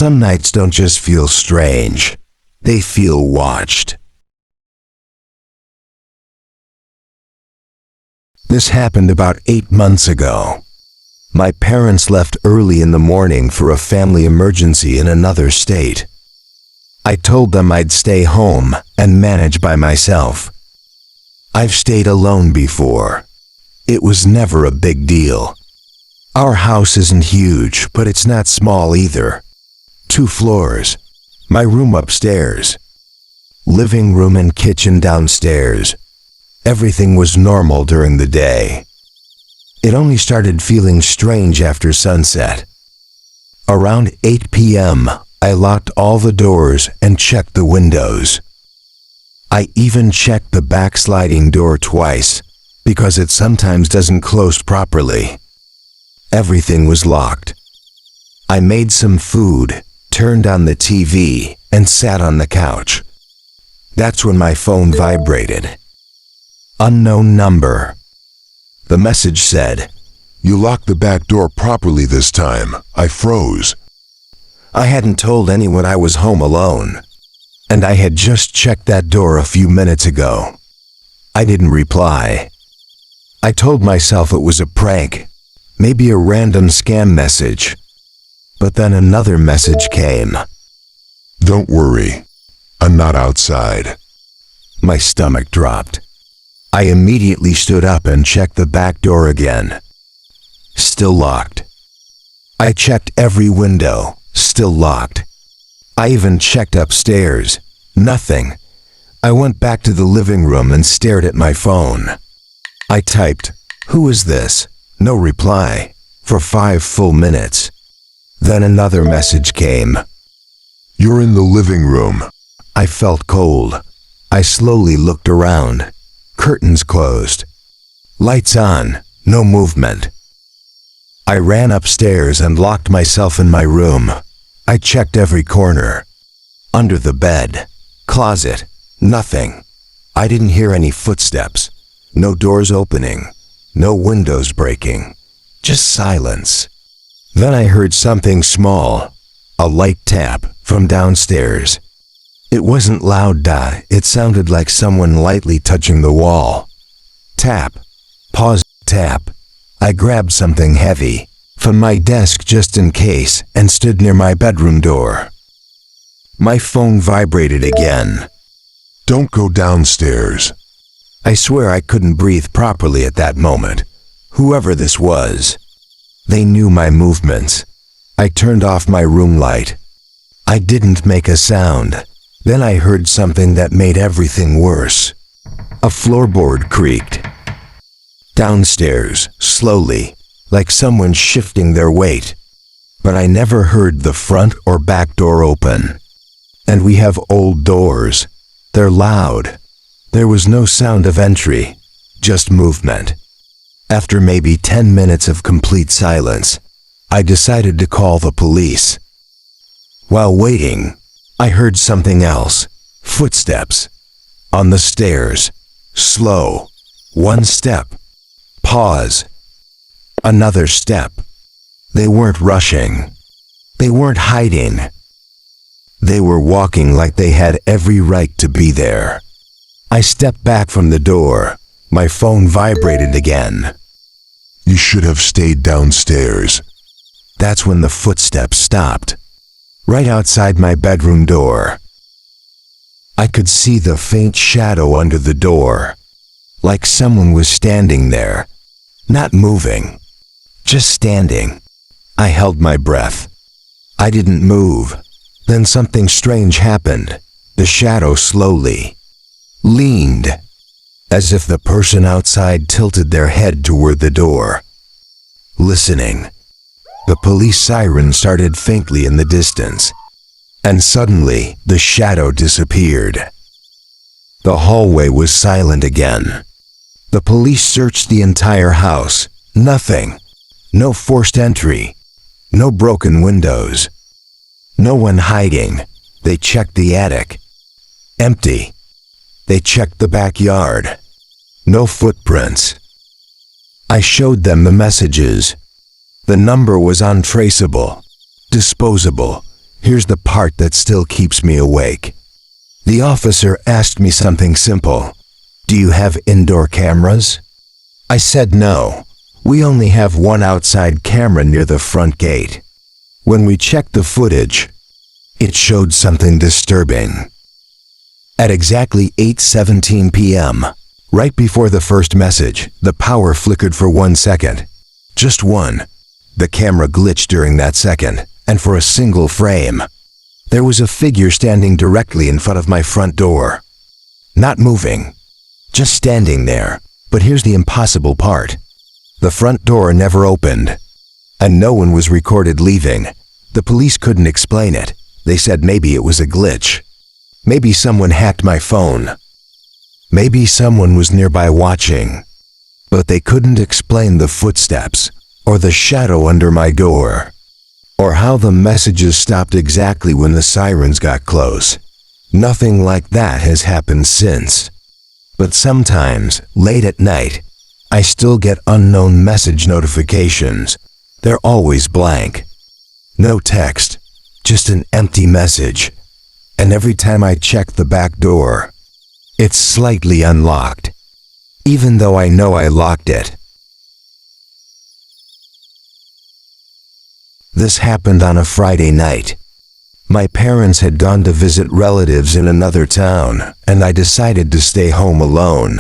Some nights don't just feel strange, they feel watched. This happened about 8 months ago. My parents left early in the morning for a family emergency in another state. I told them I'd stay home and manage by myself. I've stayed alone before. It was never a big deal. Our house isn't huge, but it's not small either. 2 floors. My room upstairs. Living room and kitchen downstairs. Everything was normal during the day. It only started feeling strange after sunset. Around 8 p.m., I locked all the doors and checked the windows. I even checked the back sliding door twice, because it sometimes doesn't close properly. Everything was locked. I made some food, turned on the TV, and sat on the couch. That's when my phone vibrated. Unknown number. The message said, "You locked the back door properly this time. I froze." I hadn't told anyone I was home alone, and I had just checked that door a few minutes ago. I didn't reply. I told myself it was a prank, maybe a random scam message. But then another message came. "Don't worry, I'm not outside." My stomach dropped. I immediately stood up and checked the back door again. Still locked. I checked every window, still locked. I even checked upstairs. Nothing. I went back to the living room and stared at my phone. I typed, "Who is this?" No reply, for 5 full minutes. Then another message came. "You're in the living room." I felt cold. I slowly looked around. Curtains closed. Lights on, no movement. I ran upstairs and locked myself in my room. I checked every corner. Under the bed, closet, nothing. I didn't hear any footsteps. No doors opening. No windows breaking. Just silence. Then I heard something small. A light tap from downstairs. It wasn't loud, it sounded like someone lightly touching the wall. Tap. Pause. Tap. I grabbed something heavy from my desk just in case and stood near my bedroom door. My phone vibrated again. "Don't go downstairs." I swear I couldn't breathe properly at that moment. Whoever this was, they knew my movements. I turned off my room light. I didn't make a sound. Then I heard something that made everything worse. A floorboard creaked. Downstairs, slowly, like someone shifting their weight. But I never heard the front or back door open. And we have old doors. They're loud. There was no sound of entry, just movement. After maybe 10 minutes of complete silence, I decided to call the police. While waiting, I heard something else. Footsteps. On the stairs. Slow. 1 step. Pause. Another step. They weren't rushing. They weren't hiding. They were walking like they had every right to be there. I stepped back from the door. My phone vibrated again. "You should have stayed downstairs." That's when the footsteps stopped. Right outside my bedroom door. I could see the faint shadow under the door, like someone was standing there, not moving, just standing. I held my breath. I didn't move. Then something strange happened. The shadow slowly leaned, as if the person outside tilted their head toward the door. Listening. The police siren started faintly in the distance, and suddenly the shadow disappeared. The hallway was silent again. The police searched the entire house. Nothing. No forced entry. No broken windows. No one hiding. They checked the attic. Empty. They checked the backyard. No footprints. I showed them the messages. The number was untraceable, disposable, Here's the part that still keeps me awake. The officer asked me something simple. Do you have indoor cameras? I said no. We only have one outside camera near the front gate. When we checked the footage, it showed something disturbing. At exactly 8:17 p.m., right before the first message, the power flickered for 1 second. Just one. The camera glitched during that second, and for a single frame, there was a figure standing directly in front of my front door. Not moving. Just standing there. But here's the impossible part. The front door never opened, and no one was recorded leaving. The police couldn't explain it. They said maybe it was a glitch. Maybe someone hacked my phone. Maybe someone was nearby watching. But they couldn't explain the footsteps, or the shadow under my door, or how the messages stopped exactly when the sirens got close. Nothing like that has happened since. But sometimes, late at night, I still get unknown message notifications. They're always blank. No text, just an empty message. And every time I check the back door, it's slightly unlocked, even though I know I locked it. This happened on a Friday night. My parents had gone to visit relatives in another town, and I decided to stay home alone.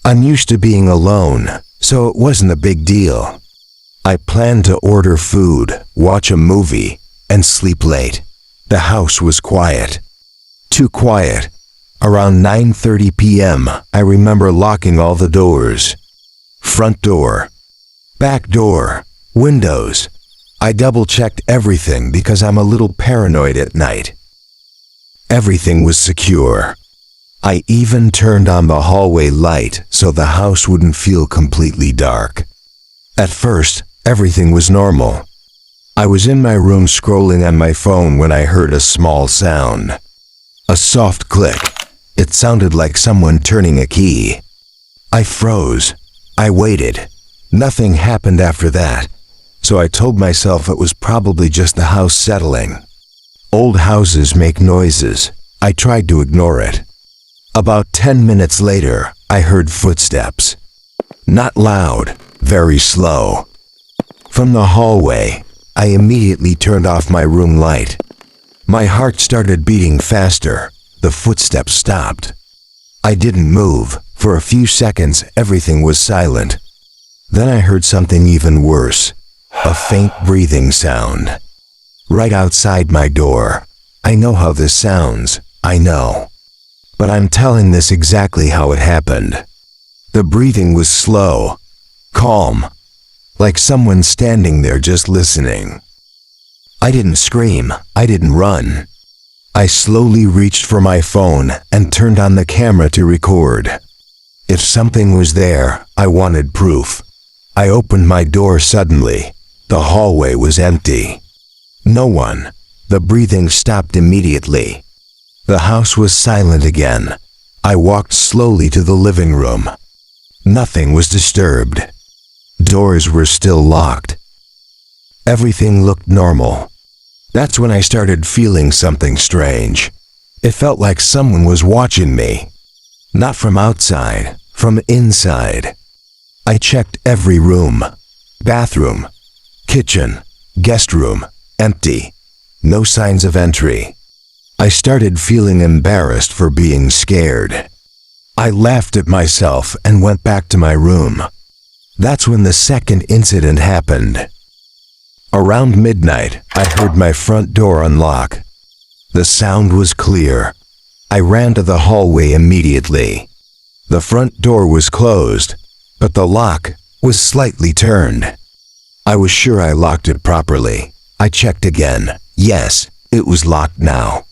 I'm used to being alone, so it wasn't a big deal. I planned to order food, watch a movie, and sleep late. The house was quiet. Too quiet. Around 9:30 p.m., I remember locking all the doors. Front door, back door, windows. I double-checked everything because I'm a little paranoid at night. Everything was secure. I even turned on the hallway light so the house wouldn't feel completely dark. At first, everything was normal. I was in my room scrolling on my phone when I heard a small sound. A soft click. It sounded like someone turning a key. I froze. I waited. Nothing happened after that. So I told myself it was probably just the house settling. Old houses make noises. I tried to ignore it. About 10 minutes later, I heard footsteps. Not loud, very slow. From the hallway, I immediately turned off my room light. My heart started beating faster. The footsteps stopped. I didn't move. For a few seconds, everything was silent. Then I heard something even worse. A faint breathing sound. Right outside my door. I know how this sounds. I know. But I'm telling this exactly how it happened. The breathing was slow, calm, like someone standing there just listening. I didn't scream. I didn't run. I slowly reached for my phone and turned on the camera to record. If something was there, I wanted proof. I opened my door suddenly. The hallway was empty. No one. The breathing stopped immediately. The house was silent again. I walked slowly to the living room. Nothing was disturbed. Doors were still locked. Everything looked normal. That's when I started feeling something strange. It felt like someone was watching me. Not from outside, from inside. I checked every room. Bathroom, kitchen, guest room, empty. No signs of entry. I started feeling embarrassed for being scared. I laughed at myself and went back to my room. That's when the second incident happened. Around midnight, I heard my front door unlock. The sound was clear. I ran to the hallway immediately. The front door was closed, but the lock was slightly turned. I was sure I locked it properly. I checked again. Yes, it was locked now.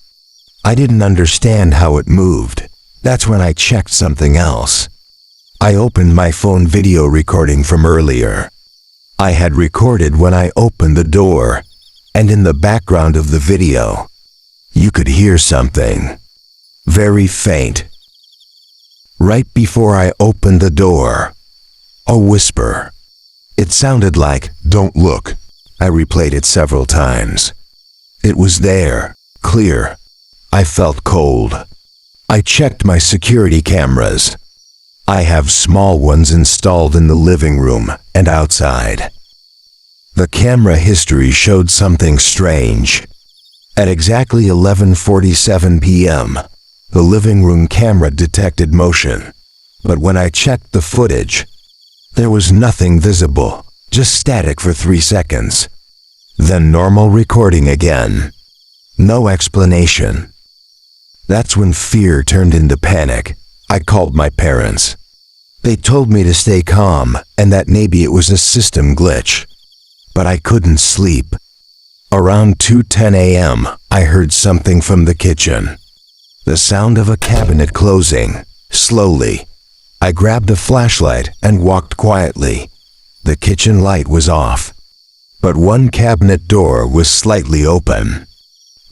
I didn't understand how it moved. That's when I checked something else. I opened my phone video recording from earlier. I had recorded when I opened the door, and in the background of the video, you could hear something. Very faint. Right before I opened the door, a whisper. It sounded like, "Don't look." I replayed it several times. It was there, clear. I felt cold. I checked my security cameras. I have small ones installed in the living room and outside. The camera history showed something strange. At exactly 11:47 p.m., the living room camera detected motion. But when I checked the footage, there was nothing visible, just static for 3 seconds. Then normal recording again. No explanation. That's when fear turned into panic. I called my parents. They told me to stay calm and that maybe it was a system glitch. But I couldn't sleep. Around 2:10 a.m., I heard something from the kitchen. The sound of a cabinet closing, slowly. I grabbed a flashlight and walked quietly. The kitchen light was off, but one cabinet door was slightly open.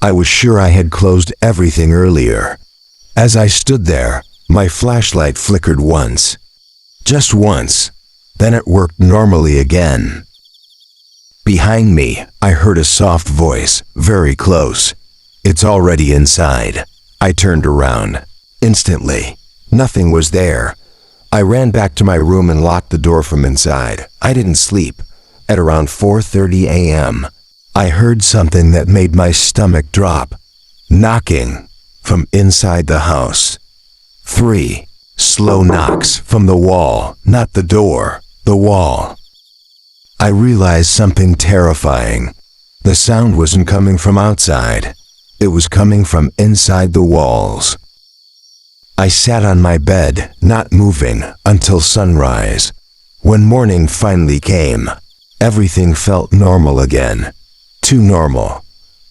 I was sure I had closed everything earlier. As I stood there, my flashlight flickered once. Just once. Then it worked normally again. Behind me, I heard a soft voice, very close. "It's already inside." I turned around. Instantly, nothing was there. I ran back to my room and locked the door from inside. I didn't sleep. At around 4:30 a.m., I heard something that made my stomach drop. Knocking from inside the house. 3 slow knocks from the wall, not the door, the wall. I realized something terrifying. The sound wasn't coming from outside. It was coming from inside the walls. I sat on my bed, not moving, until sunrise. When morning finally came, everything felt normal again. Too normal.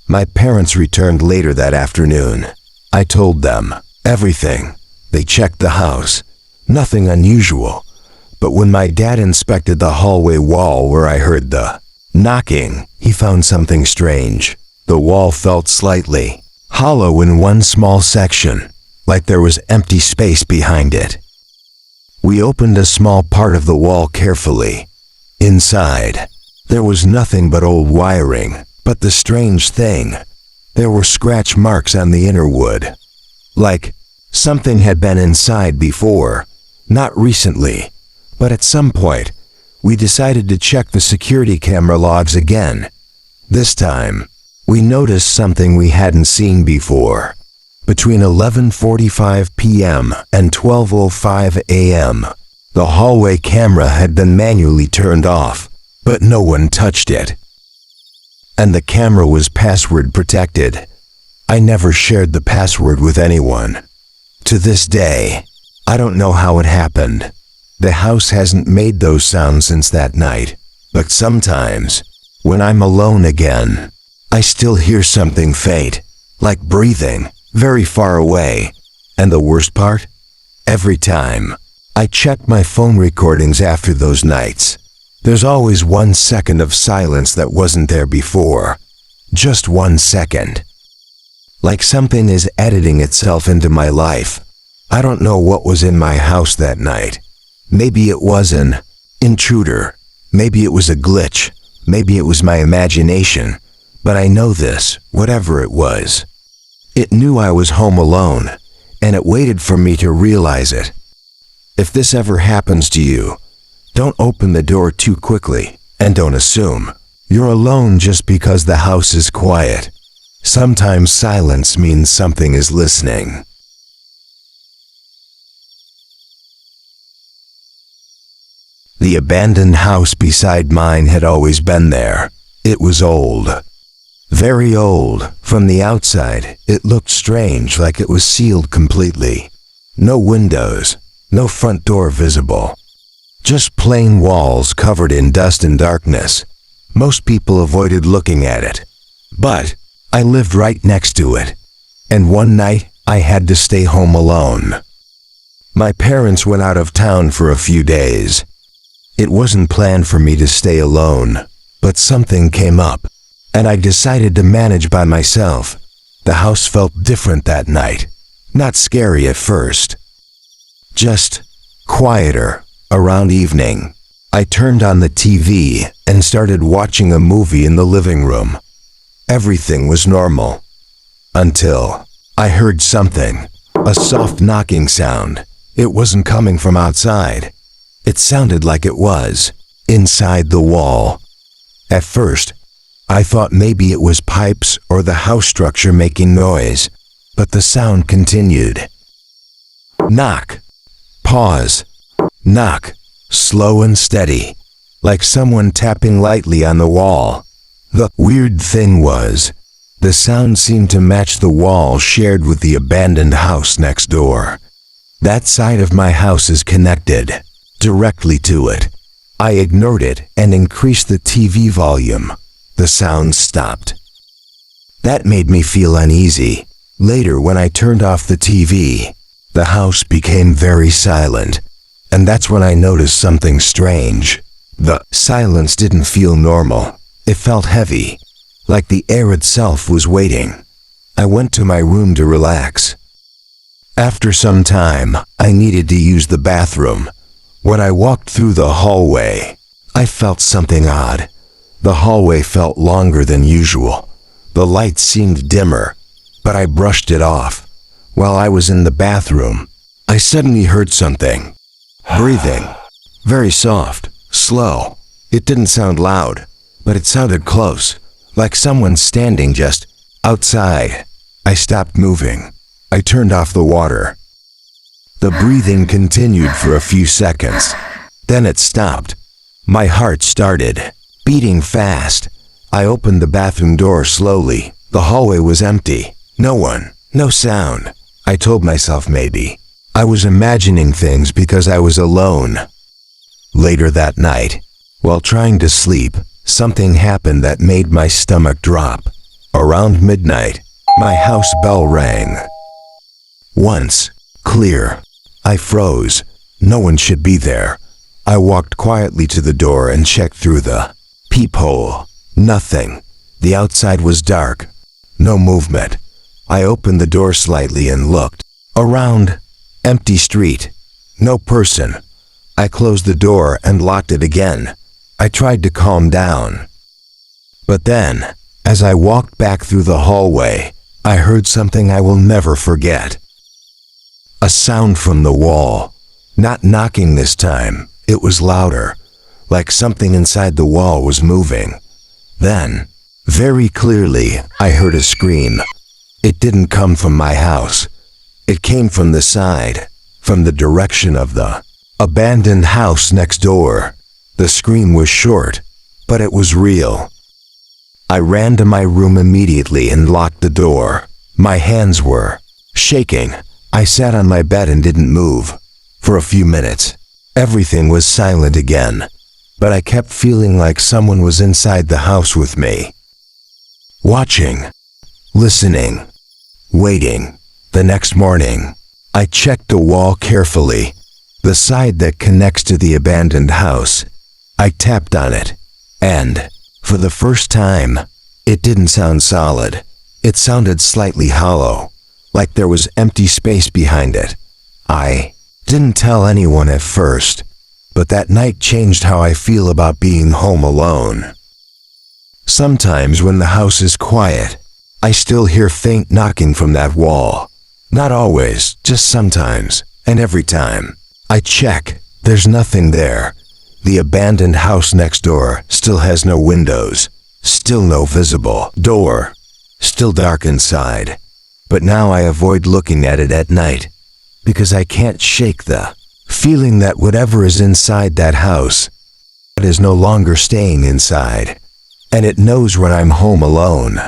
My parents returned later that afternoon. I told them everything. They checked the house. Nothing unusual. But when my dad inspected the hallway wall where I heard the knocking, he found something strange. The wall felt slightly hollow in one small section, like there was empty space behind it. We opened a small part of the wall carefully. Inside, there was nothing but old wiring, but the strange thing, there were scratch marks on the inner wood. Like something had been inside before, not recently, but at some point, we decided to check the security camera logs again. This time, we noticed something we hadn't seen before. Between 11:45 p.m. and 12:05 a.m., the hallway camera had been manually turned off, but no one touched it. And the camera was password protected. I never shared the password with anyone. To this day, I don't know how it happened. The house hasn't made those sounds since that night, but sometimes, when I'm alone again, I still hear something faint, like breathing, very far away. And the worst part? Every time I check my phone recordings after those nights, there's always 1 second of silence that wasn't there before. Just 1 second. Like something is editing itself into my life. I don't know what was in my house that night. Maybe it was an intruder. Maybe it was a glitch. Maybe it was my imagination. But I know this, whatever it was. It knew I was home alone, and it waited for me to realize it. If this ever happens to you, don't open the door too quickly, and don't assume you're alone just because the house is quiet. Sometimes silence means something is listening. The abandoned house beside mine had always been there. It was old. Very old. From the outside, it looked strange, like it was sealed completely. No windows, no front door visible. Just plain walls covered in dust and darkness. Most people avoided looking at it. But I lived right next to it. And one night, I had to stay home alone. My parents went out of town for a few days. It wasn't planned for me to stay alone, but something came up, and I decided to manage by myself. The house felt different that night. Not scary at first. Just quieter. Around evening, I turned on the TV and started watching a movie in the living room. Everything was normal. Until I heard something. A soft knocking sound. It wasn't coming from outside. It sounded like it was inside the wall. At first, I thought maybe it was pipes or the house structure making noise, but the sound continued. Knock. Pause. Knock. Slow and steady, like someone tapping lightly on the wall. The weird thing was, the sound seemed to match the wall shared with the abandoned house next door. That side of my house is connected directly to it. I ignored it and increased the TV volume. The sound stopped. That made me feel uneasy. Later, when I turned off the TV, the house became very silent, and that's when I noticed something strange. The silence didn't feel normal. It felt heavy, like the air itself was waiting. I went to my room to relax. After some time, I needed to use the bathroom. When I walked through the hallway, I felt something odd. The hallway felt longer than usual. The light seemed dimmer, but I brushed it off. While I was in the bathroom, I suddenly heard something. Breathing. Very soft, slow. It didn't sound loud, but it sounded close, like someone standing just outside. I stopped moving. I turned off the water. The breathing continued for a few seconds. Then it stopped. My heart started beating fast. I opened the bathroom door slowly. The hallway was empty. No one, no sound. I told myself maybe I was imagining things because I was alone. Later that night, while trying to sleep, something happened that made my stomach drop. Around midnight, my house bell rang. Once, clear. I froze. No one should be there. I walked quietly to the door and checked through the peephole. Nothing. The outside was dark. No movement. I opened the door slightly and looked around. Empty street. No person. I closed the door and locked it again. I tried to calm down. But then, as I walked back through the hallway, I heard something I will never forget. A sound from the wall. Not knocking this time. It was louder, like something inside the wall was moving. Then, very clearly, I heard a scream. It didn't come from my house. It came from the side, from the direction of the abandoned house next door. The scream was short, but it was real. I ran to my room immediately and locked the door. My hands were shaking. I sat on my bed and didn't move. For a few minutes, everything was silent again, but I kept feeling like someone was inside the house with me. Watching, listening, waiting. The next morning, I checked the wall carefully, the side that connects to the abandoned house. I tapped on it, and, for the first time, it didn't sound solid. It sounded slightly hollow, like there was empty space behind it. I didn't tell anyone at first, but that night changed how I feel about being home alone. Sometimes when the house is quiet, I still hear faint knocking from that wall. Not always, just sometimes, and every time. I check, there's nothing there. The abandoned house next door still has no windows, still no visible door, still dark inside. But now I avoid looking at it at night, because I can't shake the feeling that whatever is inside that house is no longer staying inside, and it knows when I'm home alone.